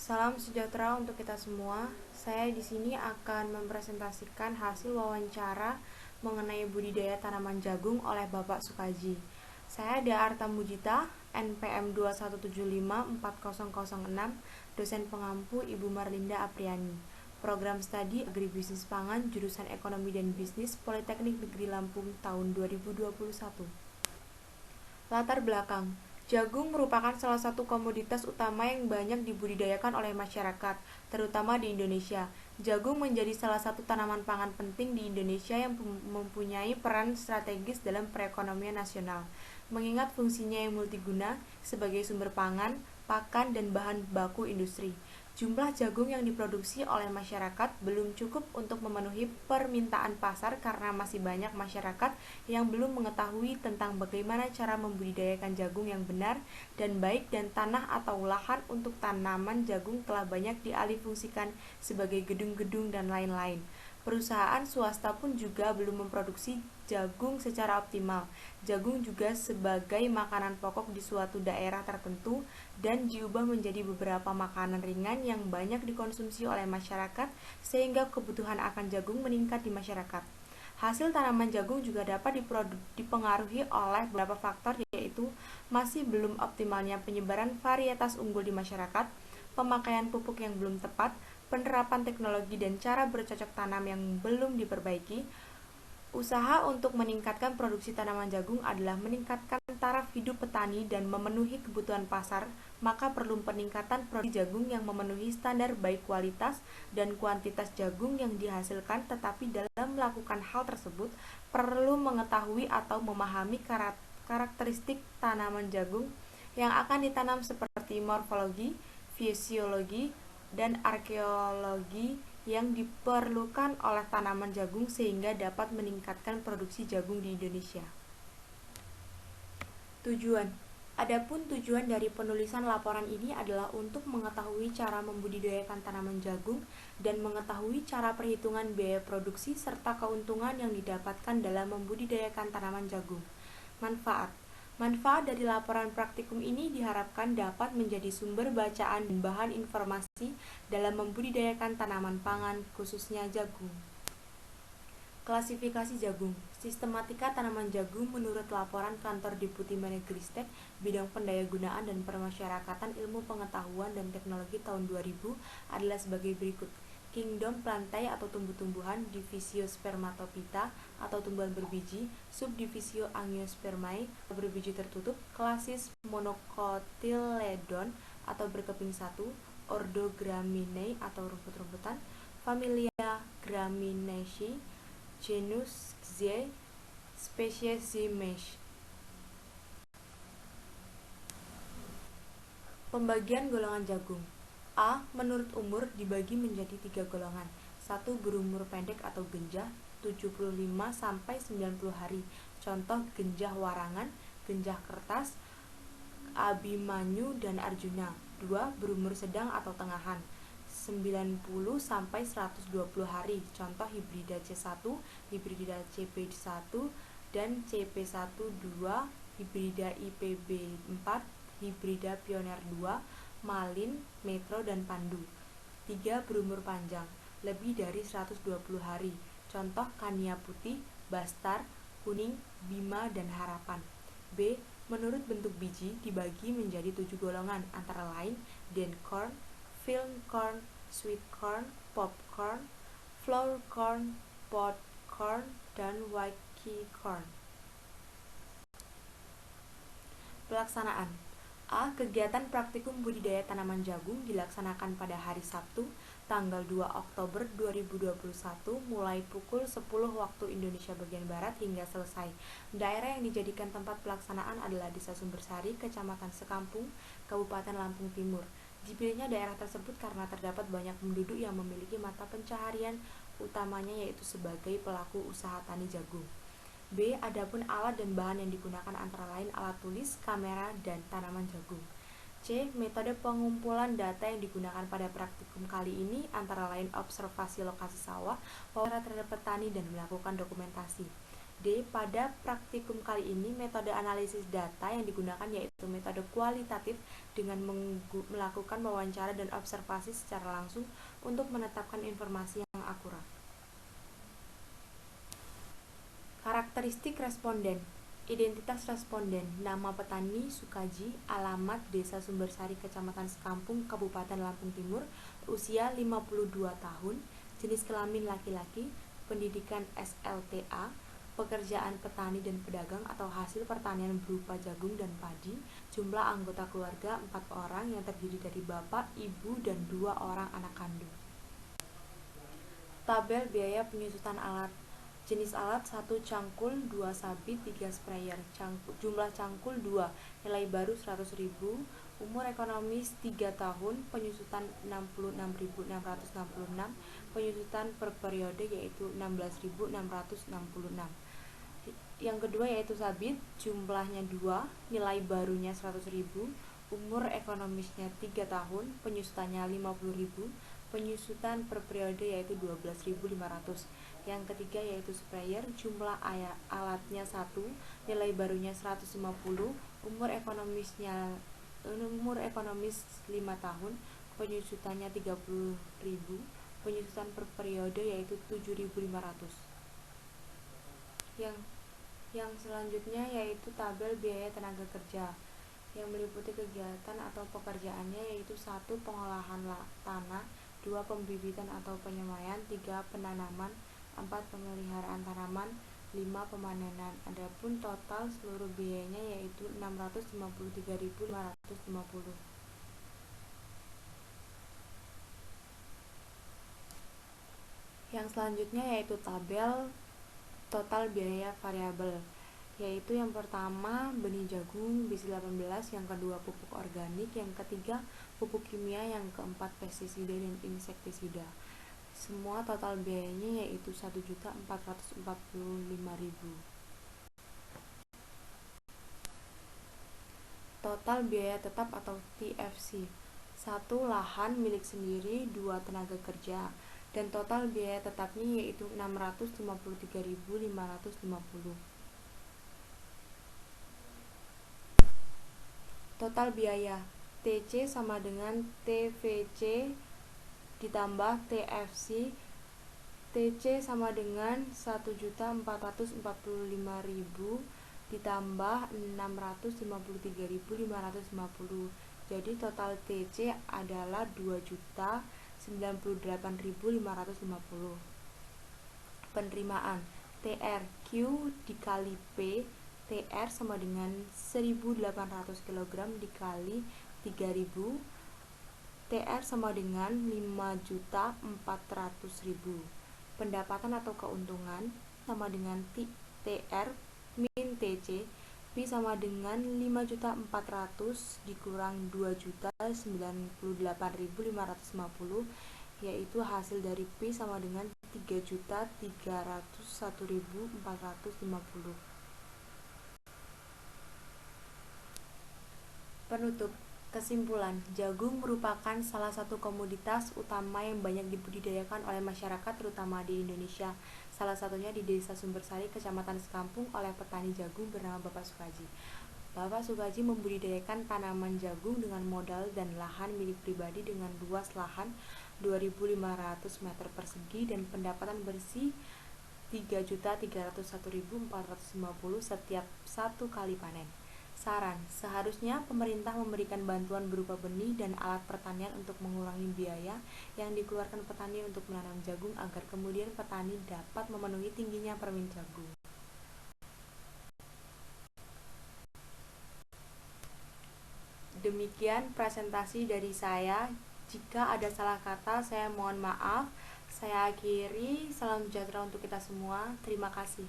Salam sejahtera untuk kita semua. Saya di sini akan mempresentasikan hasil wawancara mengenai budidaya tanaman jagung oleh Bapak Sukaji. Saya Arta Mujita, NPM 217540006, dosen pengampu Ibu Marlinda Apriani. Program studi Agribisnis Pangan, jurusan Ekonomi dan Bisnis, Politeknik Negeri Lampung tahun 2021. Latar belakang. Jagung merupakan salah satu komoditas utama yang banyak dibudidayakan oleh masyarakat, terutama di Indonesia. Jagung menjadi salah satu tanaman pangan penting di Indonesia yang mempunyai peran strategis dalam perekonomian nasional, mengingat fungsinya yang multiguna sebagai sumber pangan, pakan, dan bahan baku industri. Jumlah jagung yang diproduksi oleh masyarakat belum cukup untuk memenuhi permintaan pasar karena masih banyak masyarakat yang belum mengetahui tentang bagaimana cara membudidayakan jagung yang benar dan baik, dan tanah atau lahan untuk tanaman jagung telah banyak dialihfungsikan sebagai gedung-gedung dan lain-lain. Perusahaan swasta pun juga belum memproduksi jagung secara optimal. Jagung juga sebagai makanan pokok di suatu daerah tertentu dan diubah menjadi beberapa makanan ringan yang banyak dikonsumsi oleh masyarakat sehingga kebutuhan akan jagung meningkat di masyarakat. Hasil tanaman jagung juga dapat dipengaruhi oleh beberapa faktor, yaitu masih belum optimalnya penyebaran varietas unggul di masyarakat, pemakaian pupuk yang belum tepat, penerapan teknologi dan cara bercocok tanam yang belum diperbaiki. Usaha untuk meningkatkan produksi tanaman jagung adalah meningkatkan taraf hidup petani dan memenuhi kebutuhan pasar, maka perlu peningkatan produksi jagung yang memenuhi standar baik kualitas dan kuantitas jagung yang dihasilkan. Tetapi dalam melakukan hal tersebut, perlu mengetahui atau memahami karakteristik tanaman jagung yang akan ditanam seperti morfologi, fisiologi, dan arkeologi yang diperlukan oleh tanaman jagung sehingga dapat meningkatkan produksi jagung di Indonesia. Tujuan. Adapun tujuan dari penulisan laporan ini adalah untuk mengetahui cara membudidayakan tanaman jagung dan mengetahui cara perhitungan biaya produksi serta keuntungan yang didapatkan dalam membudidayakan tanaman jagung. Manfaat. Manfaat dari laporan praktikum ini diharapkan dapat menjadi sumber bacaan dan bahan informasi dalam membudidayakan tanaman pangan, khususnya jagung. Klasifikasi jagung. Sistematika tanaman jagung menurut laporan Kantor Deputi Mendagristek Bidang Pendayagunaan dan Permasyarakatan Ilmu Pengetahuan dan Teknologi tahun 2000 adalah sebagai berikut. Kingdom plantae atau tumbuh-tumbuhan, Divisio spermatophyta atau tumbuhan berbiji, Subdivisio angiospermae berbiji tertutup, Klasis monocotyledon atau berkeping satu, Ordo Graminae atau rumput-rumputan, Familia Gramineaceae, genus Xae, spesies Zymesh. Pembagian golongan jagung. A. Menurut umur dibagi menjadi 3 golongan. 1. Berumur pendek atau genjah 75-90 hari. Contoh genjah warangan, genjah kertas, Abimanyu dan Arjuna. 2. Berumur sedang atau tengahan 90-120 hari. Contoh hibrida C1, hibrida CP1 dan CP12, hibrida IPB4, hibrida Pioneer 2, Malin, Metro, dan Pandu. 3. Berumur panjang, lebih dari 120 hari. Contoh Kania Putih, Bastar, Kuning, Bima, dan Harapan. B. Menurut bentuk biji dibagi menjadi 7 golongan, antara lain Dencorn, Film corn, sweet corn, popcorn, flour corn, pod corn, dan white key corn. Pelaksanaan. A. Kegiatan praktikum budidaya tanaman jagung dilaksanakan pada hari Sabtu, tanggal 2 Oktober 2021 mulai pukul 10 waktu Indonesia bagian Barat hingga selesai. Daerah yang dijadikan tempat pelaksanaan adalah Desa Sumbersari, Kecamatan Sekampung, Kabupaten Lampung Timur. Dipilihnya daerah tersebut karena terdapat banyak penduduk yang memiliki mata pencaharian utamanya yaitu sebagai pelaku usaha tani jagung. B. Adapun alat dan bahan yang digunakan antara lain alat tulis, kamera, dan tanaman jagung. C. Metode pengumpulan data yang digunakan pada praktikum kali ini antara lain observasi lokasi sawah, wawancara terhadap petani, dan melakukan dokumentasi. Pada praktikum kali ini, metode analisis data yang digunakan yaitu metode kualitatif dengan melakukan wawancara dan observasi secara langsung untuk menetapkan informasi yang akurat. Karakteristik responden. Identitas responden: nama petani Sukaji, alamat Desa Sumbersari, Kecamatan Sekampung, Kabupaten Lampung Timur, usia 52 tahun, jenis kelamin laki-laki, pendidikan SLTA, pekerjaan petani dan pedagang atau hasil pertanian berupa jagung dan padi, jumlah anggota keluarga 4 orang yang terdiri dari bapak, ibu, dan 2 orang anak kandung. Tabel biaya penyusutan alat. Jenis alat: 1 cangkul, 2 sabit, 3 sprayer. Jumlah cangkul 2, nilai baru 100.000, umur ekonomis 3 tahun, penyusutan 66.666, penyusutan per periode yaitu 16.666. Yang kedua yaitu sabit, jumlahnya 2, nilai barunya 100.000, umur ekonomisnya 3 tahun, penyusutannya 50.000, penyusutan per periode yaitu 12.500. Yang ketiga yaitu sprayer, jumlah alatnya 1, nilai barunya 150, umur ekonomis 5 tahun, penyusutannya 30.000, penyusutan per periode yaitu 7.500. Yang selanjutnya yaitu tabel biaya tenaga kerja yang meliputi kegiatan atau pekerjaannya yaitu 1 pengolahan tanah, 2 pembibitan atau penyemaian, 3 penanaman, 4 pemeliharaan tanaman, 5 pemanenan. Adapun total seluruh biayanya yaitu 653.550. Yang selanjutnya yaitu tabel total biaya variabel, yaitu yang pertama benih jagung BIS18, yang kedua pupuk organik, yang ketiga pupuk kimia, yang keempat pestisida dan insektisida. Semua total biayanya yaitu 1.445.000. Total biaya tetap atau TFC: 1 lahan milik sendiri, 2 tenaga kerja, dan total biaya tetapnya yaitu 653.550. Total biaya TC sama dengan TVC ditambah TFC. TC sama dengan 1.445.000 ditambah 653.550. Jadi total TC adalah 2.098.550. Penerimaan TR Q dikali P. TR sama dengan 1.800 kg dikali 3.000. TR sama dengan 5.400.000. Pendapatan atau keuntungan sama dengan TR min TC. P sama dengan 5.400 dikurang 2.098.550, yaitu hasil dari P sama dengan 3.301.450. Penutup. Kesimpulan, jagung merupakan salah satu komoditas utama yang banyak dibudidayakan oleh masyarakat terutama di Indonesia. Salah satunya di Desa Sumbersari, Kecamatan Sekampung, oleh petani jagung bernama Bapak Sukaji. Bapak Sukaji membudidayakan tanaman jagung dengan modal dan lahan milik pribadi dengan luas lahan 2.500 meter persegi dan pendapatan bersih 3.301.450 setiap 1 kali panen. Saran: seharusnya pemerintah memberikan bantuan berupa benih dan alat pertanian untuk mengurangi biaya yang dikeluarkan petani untuk menanam jagung agar kemudian petani dapat memenuhi tingginya permintaan jagung. Demikian presentasi dari saya. Jika ada salah kata, saya mohon maaf. Saya akhiri. Salam sejahtera untuk kita semua. Terima kasih.